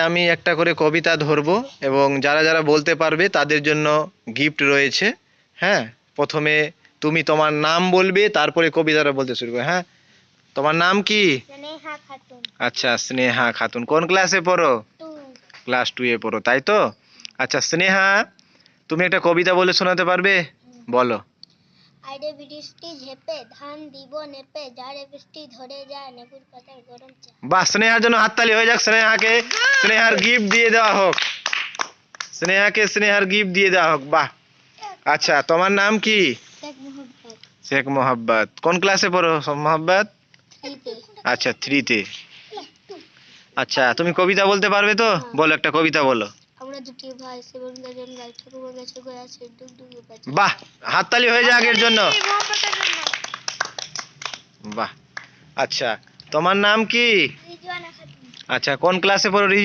আমি একটা করে কবিতা ধরবো এবং যারা যারা বলতে পারবে তাদের জন্য গিফট রয়েছে। হ্যাঁ, প্রথমে তুমি তোমার নাম বলবে, তারপরে কবিতাটা বলতে শুরু করবে। হ্যাঁ, তোমার নাম কি? স্নেহা খাতুন। আচ্ছা, স্নেহা খাতুন। কোন ক্লাসে পড়ো? 2। ক্লাস 2 এ পড়ো, তাই তো? আচ্ছা স্নেহা, তুমি একটা কবিতা বলে শোনাতে পারবে? বলো। আইরে বৃষ্টি ঝেপে ধান দিব নেপে, যারে বৃষ্টি ধরে যায় নেবুর পাতার গরম চা। বাহ, স্নেহার জন্য হাততালি হয়ে যাক। স্নেহাকে স্নেহার গিফট দিয়ে দেওয়া হোক। স্নেহাকে স্নেহার গিফট দিয়ে দেওয়া হোক। বাহ। আচ্ছা, তোমার নাম কি? শেখ মোহাম্মদ। শেখ মোহাব্বত। কোন ক্লাসে পড়ো মোহাব্বত? 3-তে। আচ্ছা, 3-তে। আচ্ছা, তুমি কবিতা বলতে পারবে তো? বলো, একটা কবিতা বলো। আমরা দুটি ভাই, সেবন গাজন গাই, ঠাকুমা গাছে গোয়া আছে, ডুগ ডুগ বাজে। বাহ, হাততালি হয়ে যাক এর জন্য। বাহ। আচ্ছা, তোমার নাম কি? রিজওয়ানা খাতুন। আচ্ছা, কোন ক্লাসে পড়ো?